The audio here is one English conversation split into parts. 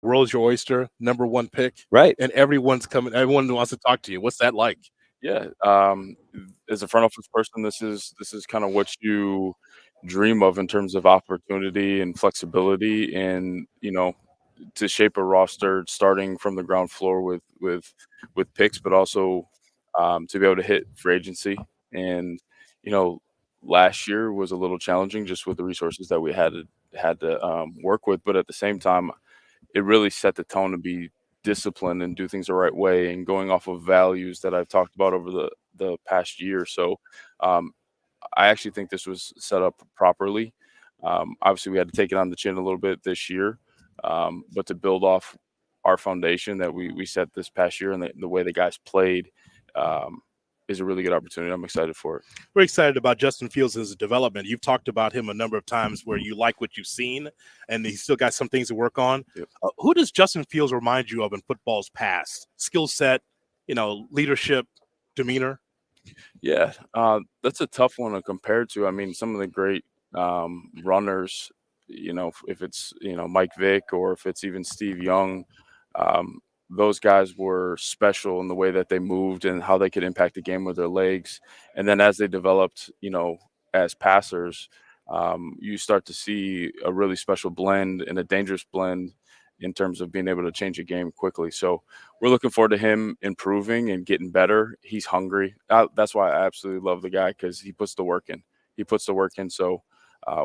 world's your oyster, number one pick, Right. and everyone's coming. Everyone wants to talk to you. What's that like? Yeah, as a front office person, this is kind of what you dream of in terms of opportunity and flexibility, and to shape a roster starting from the ground floor with picks, but also to be able to hit free agency. And you know, last year was a little challenging just with the resources that we had to work with, but at the same time, it really set the tone to be disciplined and do things the right way and going off of values that I've talked about over the past year. So um, I actually think this was set up properly. Obviously, we had to take it on the chin a little bit this year, but to build off our foundation that we set this past year and the way the guys played um, is a really good opportunity. I'm excited for it. We're excited about Justin Fields' development. You've talked about him a number of times where you like what you've seen, and he's still got some things to work on. Yep. Who does Justin Fields remind you of in football's past? Skill set, leadership, demeanor? Yeah, that's a tough one to compare to. I mean, some of the great runners, if it's Mike Vick or if it's even Steve Young, um, those guys were special in the way that they moved and how they could impact the game with their legs. And then as they developed, as passers, you start to see a really special blend and a dangerous blend in terms of being able to change a game quickly. So we're looking forward to him improving and getting better. He's hungry. That's why I absolutely love the guy, because he puts the work in. He puts the work in. So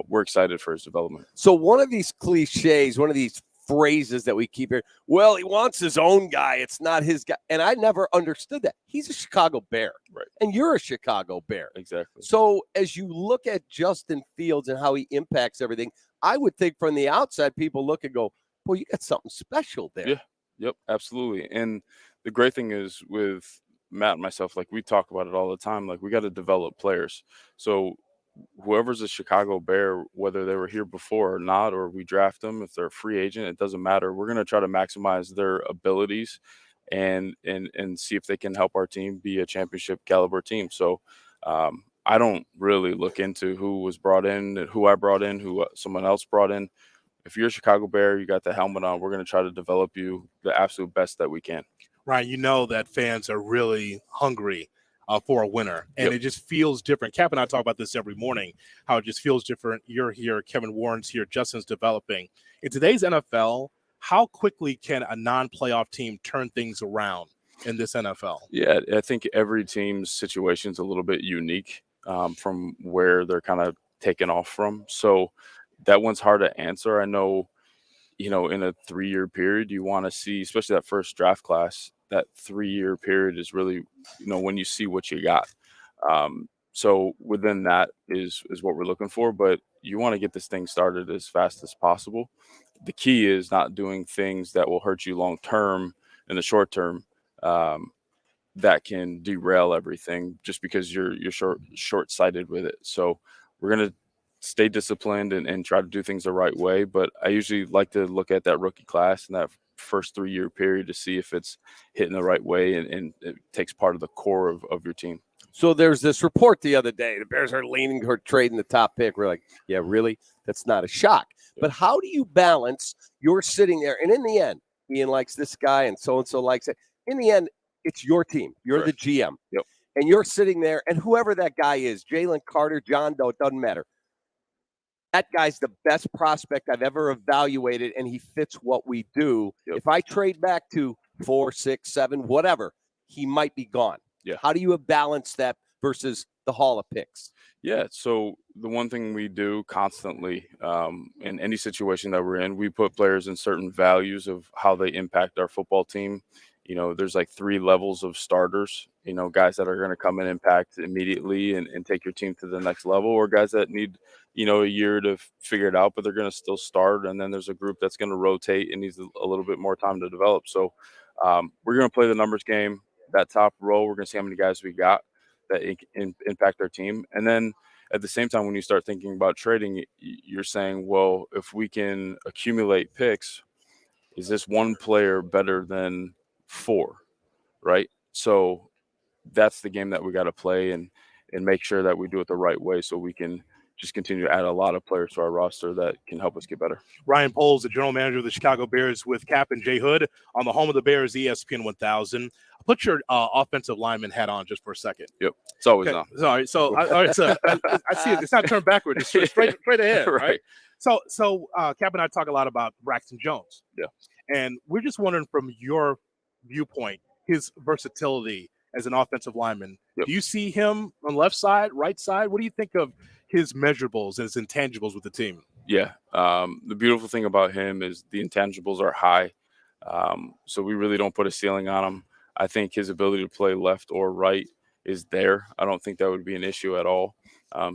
we're excited for his development. So one of these cliches, one of these phrases that we keep hearing, well, he wants his own guy. It's not his guy. And I never understood that. He's a Chicago Bear. Right. And you're a Chicago Bear. Exactly. So as you look at Justin Fields and how he impacts everything, I would think from the outside, people look and go, well, you got something special there. Yeah. Yep. Absolutely. And the great thing is with Matt and myself, like we talk about it all the time, like we got to develop players. So whoever's a Chicago Bear, whether they were here before or not, or we draft them, if they're a free agent, it doesn't matter. We're going to try to maximize their abilities and see if they can help our team be a championship caliber team. So I don't really look into who was brought in, who I brought in, who someone else brought in. If you're a Chicago Bear, you got the helmet on, we're going to try to develop you the absolute best that we can. Ryan, you know that fans are really hungry for a winner, and Yep. it just feels different. Cap and I talk about this every morning, how it just feels different. You're here, Kevin Warren's here, Justin's developing. In today's NFL, how quickly can a non-playoff team turn things around in this NFL? Yeah, I think every team's situation is a little bit unique from where they're kind of taken off from. So that one's hard to answer. I know, in a 3-year period, you want to see, especially that first draft class, that 3-year period is really, when you see what you got. So within that is what we're looking for, but you want to get this thing started as fast as possible. The key is not doing things that will hurt you long term in the short term. That can derail everything just because you're short-sighted with it. So we're going to stay disciplined and try to do things the right way. But I usually like to look at that rookie class and that first 3-year period to see if it's hitting the right way and it takes part of the core of your team. So there's this report the other day. The Bears are leaning toward trading the top pick. We're like, yeah, really? That's not a shock. Yeah. But how do you balance? You're sitting there, and in the end, Ian likes this guy and so likes it. In the end, it's your team. You're Correct. the GM. Yep. And you're sitting there, and whoever that guy is, Jalen Carter, John Doe, it doesn't matter. That guy's the best prospect I've ever evaluated, and he fits what we do. Yep. If I trade back to 4, 6, 7, whatever, he might be gone. Yeah. How do you balance that versus the haul of picks? Yeah, so the one thing we do constantly in any situation that we're in, we put players in certain values of how they impact our football team. There's like 3 levels of starters, guys that are going to come and impact immediately and take your team to the next level, or guys that need, a year to figure it out, but they're going to still start. And then there's a group that's going to rotate and needs a little bit more time to develop. So we're going to play the numbers game. That top row, we're going to see how many guys we got that impact our team. And then at the same time, when you start thinking about trading, you're saying, well, if we can accumulate picks, is this one player better than 4, right? So that's the game that we got to play and make sure that we do it the right way so we can just continue to add a lot of players to our roster that can help us get better. Ryan Poles, the general manager of the Chicago Bears, with Cap and Jay Hood on the home of the Bears, ESPN 1000. Put your offensive lineman hat on just for a second. Yep, it's always Okay. on. Sorry, so all right, so I see it's not turned backward; it's straight ahead, right? So Cap and I talk a lot about Braxton Jones. Yeah, and we're just wondering from your viewpoint, his versatility as an offensive lineman. Yep. Do you see him on left side, right side? What do you think of his measurables and his intangibles with the team? Yeah, the beautiful thing about him is the intangibles are high, so we really don't put a ceiling on him. I think his ability to play left or right is there. I don't think that would be an issue at all.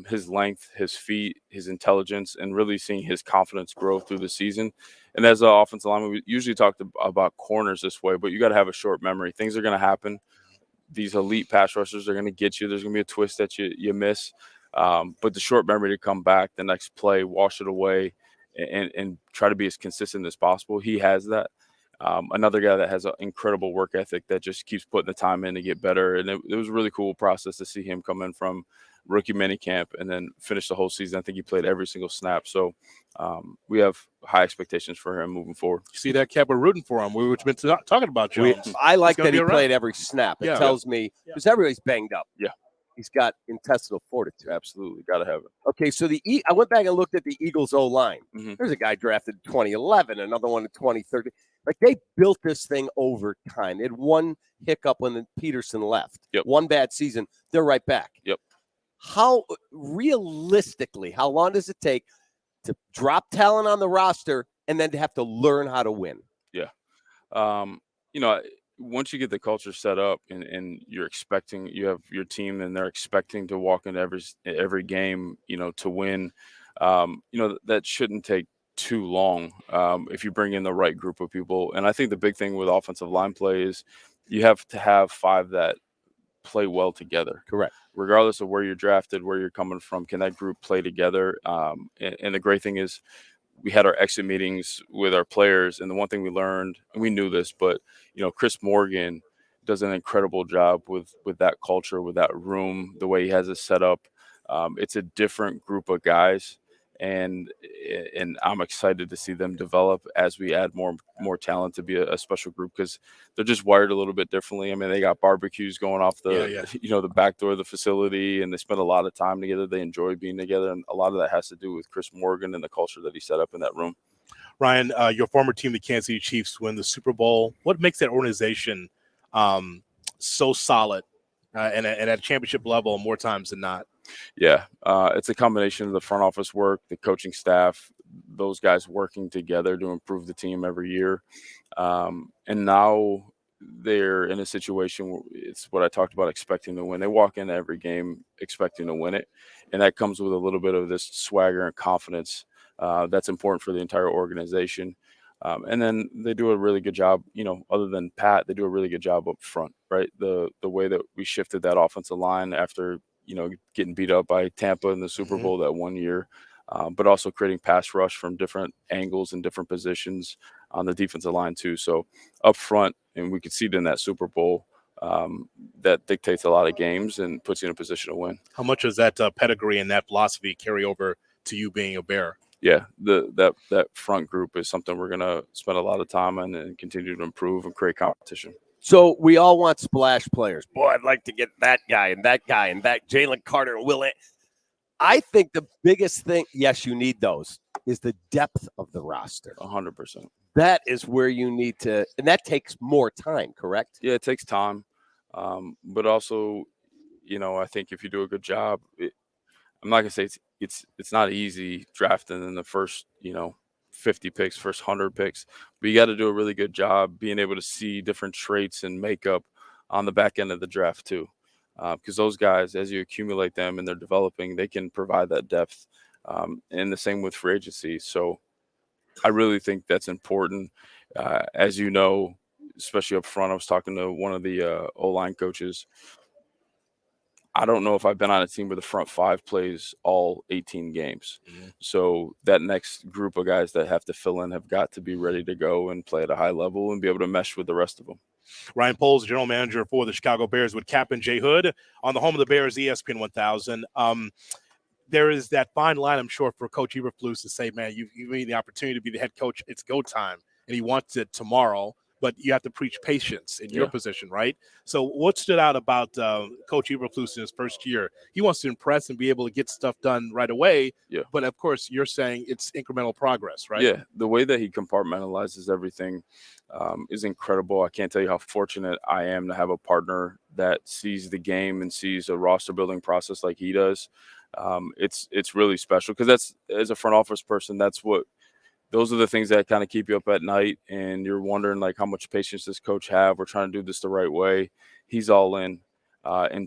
His length, his feet, his intelligence, and really seeing his confidence grow through the season. And as an offensive lineman, we usually talk about corners this way, but you got to have a short memory. Things are going to happen. These elite pass rushers are going to get you. There's going to be a twist that you miss. But the short memory to come back, the next play, wash it away, and try to be as consistent as possible. He has that. Another guy that has an incredible work ethic that just keeps putting the time in to get better. And it was a really cool process to see him come in from rookie minicamp and then finish the whole season. I think he played every single snap. So we have high expectations for him moving forward. You see that, Cap? We're rooting for him. We've been talking about Jones. I like that he played every snap. It tells me because everybody's banged up. Yeah. He's got intestinal fortitude. Absolutely. Got to have it. Okay, so I went back and looked at the Eagles' O-line. Mm-hmm. There's a guy drafted in 2011, another one in 2013. Like, they built this thing over time. They had one hiccup when Peterson left. Yep. One bad season. They're right back. Yep. How realistically, how long does it take to drop talent on the roster and then to have to learn how to win? Yeah. Once you get the culture set up and you're expecting, you have your team and they're expecting to walk into every game, to win, that shouldn't take too long if you bring in the right group of people. And I think the big thing with offensive line play is you have to have five that play well together. Correct. Regardless of where you're drafted, where you're coming from, can that group play together? And the great thing is we had our exit meetings with our players. And the one thing we learned, and we knew this, but, Chris Morgan does an incredible job with that culture, with that room, the way he has it set up. It's a different group of guys. And I'm excited to see them develop as we add more talent to be a special group because they're just wired a little bit differently. I mean, they got barbecues going off the back door of the facility, and they spend a lot of time together. They enjoy being together, and a lot of that has to do with Chris Morgan and the culture that he set up in that room. Ryan, your former team, the Kansas City Chiefs, win the Super Bowl. What makes that organization so solid and at a championship level more times than not? Yeah, it's a combination of the front office work, the coaching staff, those guys working together to improve the team every year. And now they're in a situation where it's what I talked about, expecting to win. They walk into every game expecting to win it. And that comes with a little bit of this swagger and confidence that's important for the entire organization. And then they do a really good job, other than Pat, they do a really good job up front, right? The way that we shifted that offensive line after getting beat up by Tampa in the Super Bowl that one year, but also creating pass rush from different angles and different positions on the defensive line too. So up front, and we could see it in that Super Bowl, that dictates a lot of games and puts you in a position to win. How much does that pedigree and that philosophy carry over to you being a Bear? Yeah, that front group is something we're going to spend a lot of time on and continue to improve and create competition. So we all want splash players. Boy, I'd like to get that guy and that guy and that Jalen Carter and Will. I think the biggest thing, yes, you need those, is the depth of the roster. 100%. That is where you need to, and that takes more time, correct? Yeah, it takes time. But also, I think if you do a good job, I'm not going to say it's not easy drafting in the first, 50 picks, first 100 picks, but you got to do a really good job being able to see different traits and makeup on the back end of the draft too. Because those guys, as you accumulate them and they're developing, they can provide that depth. And the same with free agency. So I really think that's important. As you know, especially up front, I was talking to one of the O-line coaches. I don't know if I've been on a team where the front five plays all 18 games. Mm-hmm. So that next group of guys that have to fill in have got to be ready to go and play at a high level and be able to mesh with the rest of them. Ryan Poles, general manager for the Chicago Bears, with Kaplan, Jay Hood on the home of the Bears, ESPN 1000. there is that fine line, I'm sure, for Coach Eberflus to say, man, you made the opportunity to be the head coach. It's go time. And he wants it tomorrow. But you have to preach patience in your position, right? So what stood out about Coach Eberflus in his first year? He wants to impress and be able to get stuff done right away. Yeah. But, of course, you're saying it's incremental progress, right? Yeah, the way that he compartmentalizes everything is incredible. I can't tell you how fortunate I am to have a partner that sees the game and sees a roster building process like he does. It's really special because that's, as a front office person, those are the things that kind of keep you up at night, and you're wondering like how much patience does coach have. We're trying to do this the right way. He's all in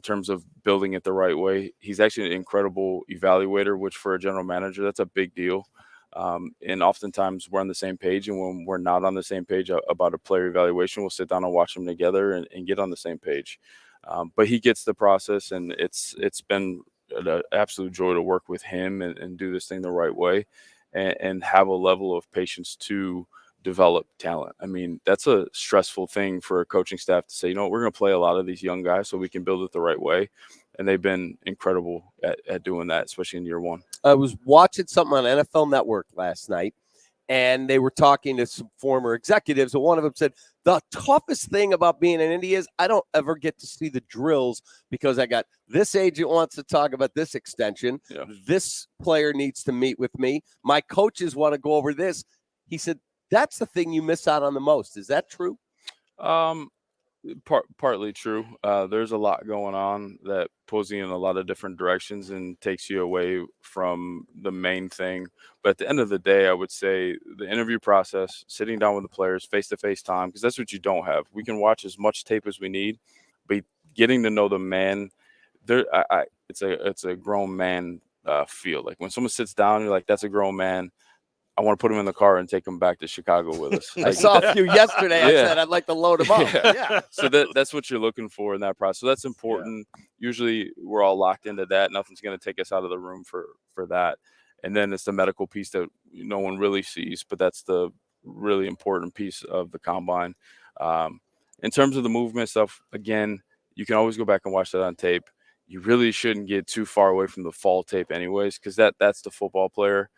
terms of building it the right way. He's actually an incredible evaluator, which for a general manager, that's a big deal. And oftentimes we're on the same page, and when we're not on the same page about a player evaluation, we'll sit down and watch them together and get on the same page. But he gets the process, and it's been an absolute joy to work with him and do this thing the right way. And have a level of patience to develop talent. I mean, that's a stressful thing for a coaching staff to say, you know, we're going to play a lot of these young guys so we can build it the right way. And they've been incredible at doing that, especially in year one. I was watching something on NFL Network last night, and they were talking to some former executives, and one of them said, the toughest thing about being in Indy is I don't ever get to see the drills because I got this agent wants to talk about this extension. Yeah. This player needs to meet with me. My coaches want to go over this. He said, that's the thing you miss out on the most. Is that true? Partly true. There's a lot going on that pulls you in a lot of different directions and takes you away from the main thing. But at the end of the day, I would say the interview process, sitting down with the players, face-to-face time, because that's what you don't have. We can watch as much tape as we need, but getting to know the man, it's a grown man feel. Like when someone sits down, you're like, that's a grown man. I want to put him in the car and take him back to Chicago with us. I saw a few yesterday. I said I'd like to load him up. Yeah. So that's what you're looking for in that process. So that's important. Yeah. Usually we're all locked into that. Nothing's going to take us out of the room for that. And then it's the medical piece that no one really sees, but that's the really important piece of the combine. In terms of the movement stuff, again, you can always go back and watch that on tape. You really shouldn't get too far away from the fall tape anyways, because that's the football player.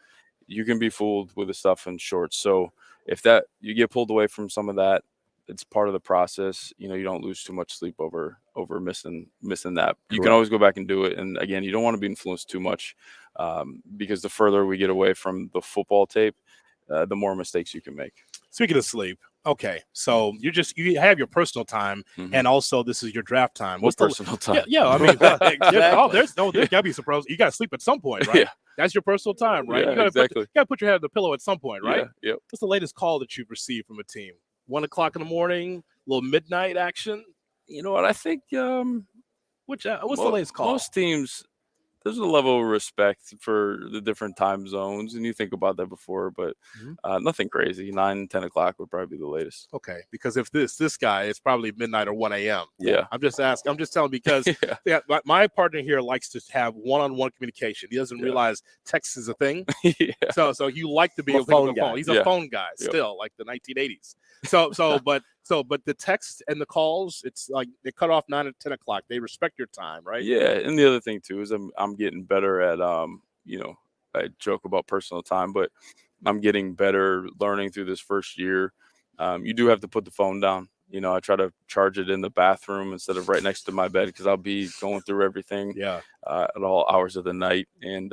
You can be fooled with the stuff in shorts. So if that you get pulled away from some of that, it's part of the process. You know, you don't lose too much sleep over missing that. You can always go back and do it. And again, you don't want to be influenced too much because the further we get away from the football tape, the more mistakes you can make. Speaking of sleep, okay, so you have your personal time, and also this is your draft time. What's personal time? Yeah. I mean, exactly. There's got to be surprise. You got to sleep at some point, right? Yeah. That's your personal time, right? Yeah, You gotta exactly. you got to put your head on the pillow at some point, right? Yeah. Yep. What's the latest call that you've received from a team? 1 o'clock in the morning, a little midnight action. You know what? I think what's the latest call? Most teams, there's a level of respect for the different time zones, and you think about that before, but nothing crazy. 9, 10 o'clock would probably be the latest. Okay, because if this guy, it's probably midnight or 1 a.m. Yeah. I'm just asking. I'm just telling because my partner here likes to have one-on-one communication. He doesn't realize text is a thing. So you like to be able to pick up the phone. He's a phone guy still, like the 1980s. But the text and the calls, it's like they cut off 9 or 10 o'clock. They respect your time, right? Yeah, and the other thing too is I'm getting better at I joke about personal time, but I'm getting better learning through this first year. You do have to put the phone down. You know, I try to charge it in the bathroom instead of right next to my bed because I'll be going through everything at all hours of the night, and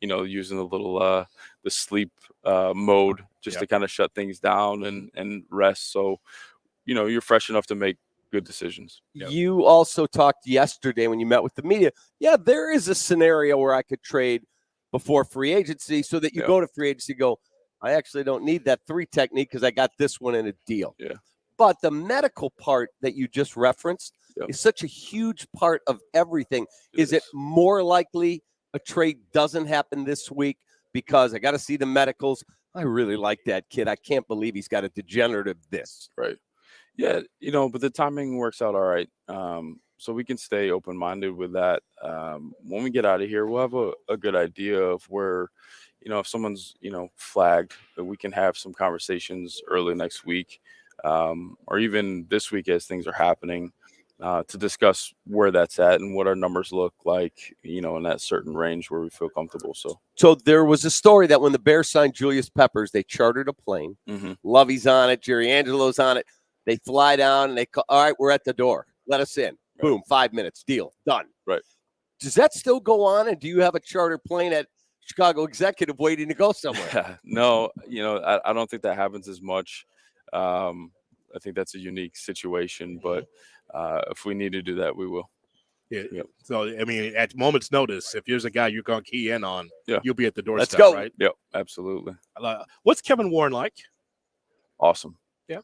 using a little the sleep mode just to kind of shut things down and rest. So, you're fresh enough to make good decisions. You also talked yesterday when you met with the media. Yeah, there is a scenario where I could trade before free agency so that you go to free agency, I actually don't need that 3 technique because I got this one in a deal. Yeah. But the medical part that you just referenced is such a huge part of everything. Is it more likely a trade doesn't happen this week because I got to see the medicals? I really like that kid. I can't believe he's got a degenerative this. Right. Yeah, but the timing works out all right. So we can stay open-minded with that. When we get out of here, we'll have a good idea of where, if someone's, flagged, that we can have some conversations early next week or even this week as things are happening. to discuss where that's at and what our numbers look like, in that certain range where we feel comfortable. So there was a story that when the Bears signed Julius Peppers, they chartered a plane. Mm-hmm. Lovey's on it. Jerry Angelo's on it. They fly down and they call, all right, we're at the door. Let us in. Right. Boom, 5 minutes. Deal. Done. Right. Does that still go on? And do you have a charter plane at Chicago Executive waiting to go somewhere? No, I don't think that happens as much. I think that's a unique situation, but if we need to do that, we will. Yeah. Yep. So, I mean, at moment's notice, if there's a guy you're going to key in on, you'll be at the doorstep, Let's go. right? Yep, absolutely. What's Kevin Warren like? Awesome. Yeah.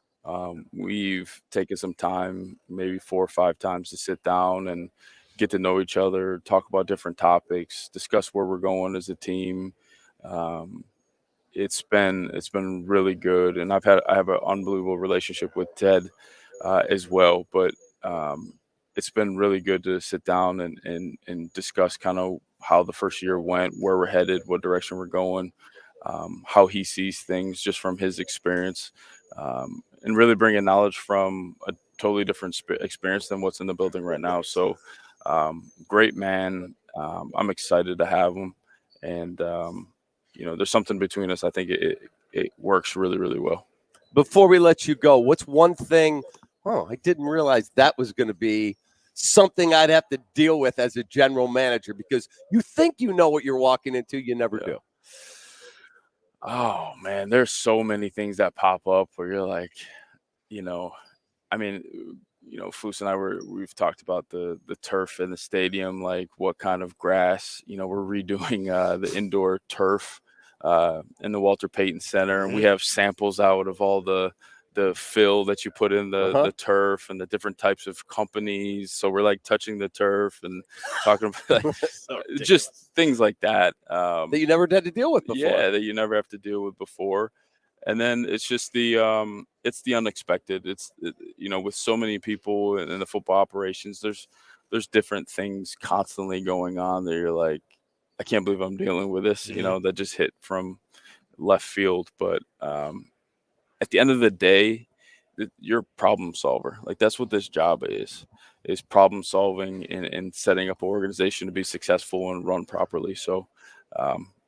We've taken some time, maybe 4 or 5 times, to sit down and get to know each other, talk about different topics, discuss where we're going as a team. It's been really good, and I have an unbelievable relationship with Ted as well. But it's been really good to sit down and discuss kind of how the first year went, where we're headed, what direction we're going, how he sees things just from his experience, and really bringing knowledge from a totally different experience than what's in the building right now. So great man. I'm excited to have him. And, there's something between us. I think it works really, really well. Before we let you go, what's one thing? Oh, I didn't realize that was going to be something I'd have to deal with as a general manager, because you think you know what you're walking into. You never do. Oh, man, there's so many things that pop up where you're like, Foose and I we've talked about the turf in the stadium, like what kind of grass, we're redoing the indoor turf in the Walter Payton Center. And we have samples out of all the fill that you put in the turf and the different types of companies. So we're like touching the turf and talking about just things like that. That you never had to deal with before. Yeah, that you never have to deal with before. And then it's just the unexpected. With so many people in the football operations, there's different things constantly going on that you're like, I can't believe I'm dealing with this, that just hit from left field. But at the end of the day, you're a problem solver. Like, that's what this job is problem solving and setting up an organization to be successful and run properly. So,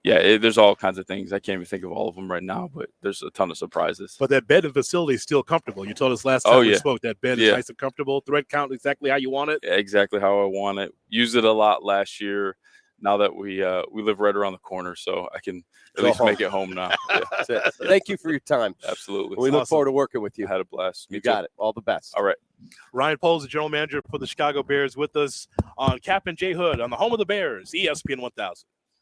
there's all kinds of things. I can't even think of all of them right now, but there's a ton of surprises. But that bed and facility is still comfortable. You told us last time we spoke that bed is nice and comfortable. Thread count exactly how you want it. Exactly how I want it. Used it a lot last year. Now that we live right around the corner, so I can at least make it home now. Yeah. Thank you for your time. Absolutely. We look forward to working with you. I had a blast. You got it. All the best. All right. Ryan Poles, the general manager for the Chicago Bears, with us on Kaplan J. Hood on the home of the Bears, ESPN 1000.